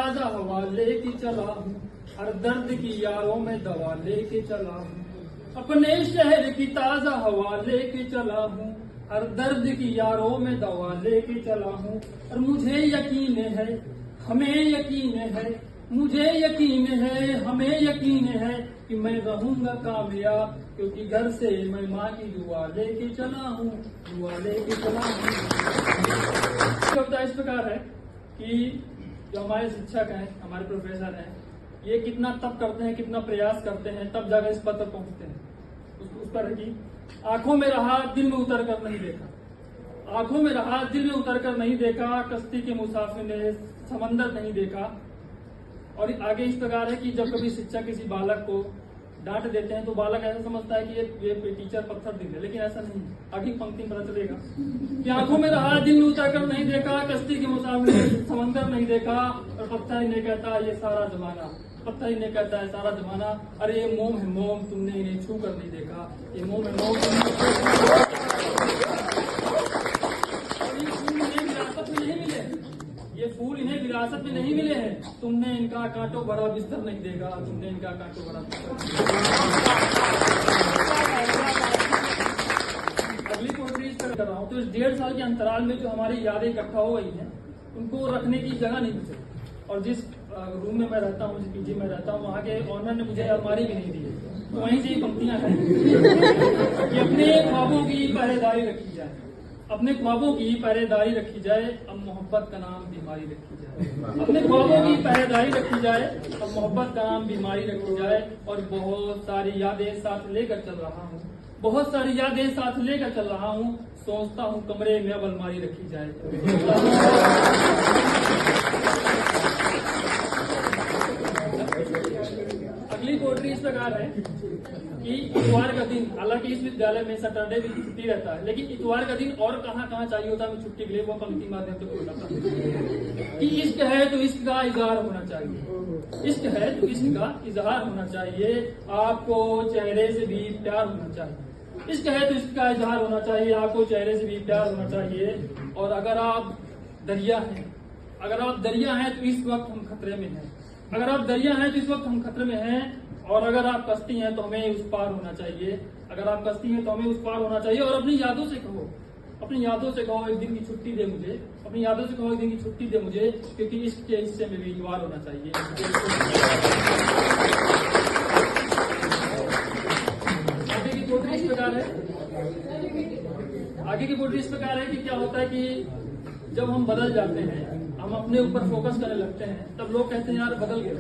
ताजा हवा लेके चला हूँ, हर दर्द की यारों में दवा लेके चला हूँ। अपने शहर की ताजा हवा लेके चला हूँ, हर दर्द की यारों में दवा लेके चला हूँ। और मुझे यकीन है, हमें यकीन है, मुझे यकीन है, हमें यकीन है कि मैं रहूंगा कामयाब, क्योंकि घर से मैं माँ की दुआ लेके चला हूँ, दुआ लेके चला हूँ। कविता इस प्रकार है कि जो हमारे शिक्षक हैं, हमारे प्रोफेसर हैं, ये कितना तप करते हैं, कितना प्रयास करते हैं, तब जाकर इस पद तक पहुंचते हैं। उस पर है कि आंखों में रहा दिल में उतर कर नहीं देखा, आंखों में रहा दिल में उतर कर नहीं देखा, कश्ती के मुसाफिर ने समंदर नहीं देखा। और आगे इस प्रकार है कि जब कभी शिक्षक किसी बालक को डांट देते हैं तो बालक ऐसा समझता है कि ये टीचर पत्थर दिल है, लेकिन ऐसा नहीं। आगे पंक्ति पता चलेगा कि आंखों में रहा दिल में उतर कर नहीं देखा, कश्ती के मुसाफिर ने समंदर नहीं देखा। और पत्थर ही नहीं कहता ये सारा जमाना, पत्थर ही नहीं कहता है सारा जमाना, अरे ये मोम है मोम, तुमने इन्हें छू कर नहीं देखा, ये मोम है मोम, ये फूल इन्हें विरासत में नहीं मिले हैं, तुमने इनका कांटों भरा बिस्तर नहीं देखा, तुमने इनका कांटों भरा बिस्तर। अगली पोट्री कर रहा हूँ तो इस 1.5 साल के अंतराल में जो हमारी यादें इकट्ठा हो गई हैं, उनको रखने की जगह नहीं बची। और जिस रूम में मैं रहता हूँ, जिस पीजी में रहता हूँ, वहाँ के ऑनर ने मुझे अलमारी भी नहीं दी है, तो वहीं से पंक्तियां हैं कि अपने ख्वाबों की पहरेदारी रखी जाए, अपने ख्वाबों की पहरेदारी रखी जाए, अब मोहब्बत का नाम बीमारी रखी जाए। अपने ख्वाबों की पहरेदारी रखी जाए, अब मोहब्बत का नाम बीमारी रखी जाए। और बहुत सारी यादें साथ लेकर चल रहा हूँ, बहुत सारी यादें साथ लेकर चल रहा हूँ, सोचता हूँ कमरे में अब अलमारी रखी जाए। अगली पोट्री इस प्रकार है कि इतवार का दिन, हालांकि इस विद्यालय में सैटरडे भी छुट्टी रहता है, लेकिन इतवार का दिन और कहाँ चाहिए होता है छुट्टी के लिए, वो पंक्ति माध्यम से बोलता था कि इश्क है तो इश्क का इजहार होना चाहिए, इश्क है तो इश्क का इजहार होना चाहिए, आपको चेहरे से भी प्यार होना चाहिए, इश्क है तो इश्क का इजहार होना चाहिए, आपको चेहरे से भी प्यार होना चाहिए। और अगर आप दरिया हैं, अगर आप दरिया हैं तो इस वक्त हम खतरे में हैं, अगर आप दरिया हैं तो इस वक्त हम खतरे में हैं। और अगर आप कश्ती हैं तो हमें उस पार होना चाहिए, अगर आप कश्ती हैं तो हमें उस पार होना चाहिए। और अपनी यादों से कहो, अपनी यादों से कहो एक दिन की छुट्टी दे मुझे, अपनी यादों से कहो एक दिन की छुट्टी दे मुझे, क्योंकि इसके हिस्से में भी इतवार होना चाहिए। आगे की पोट्री इस प्रकार है, आगे की पोट्री इस प्रकार है कि क्या होता है कि जब हम बदल जाते हैं, हम अपने ऊपर फोकस करने लगते हैं, तब लोग कहते हैं यार बदल गए,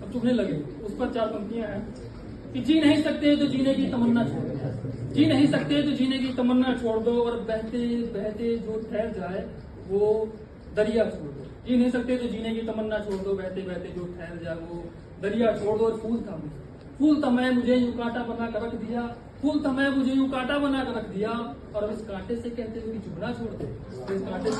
अब चुभने लगे। उस पर 4 पंक्तियां हैं कि जी नहीं सकते तो जीने की तमन्ना छोड़ दो, जी नहीं सकते तो जीने की तमन्ना छोड़ दो, और बहते बहते जो ठहर जाए वो दरिया छोड़ दो। जी नहीं सकते तो जीने की तमन्ना छोड़ दो, बहते बहते जो ठहर जाए वो दरिया छोड़ दो। और फूल था मैं मुझे यूं कांटा बना कर रख दिया, फूल था मैं मुझे यूं कांटा बना कर रख दिया, और अब इस कांटे से कहते हुए चुभना छोड़ दे, तो इस कांटे से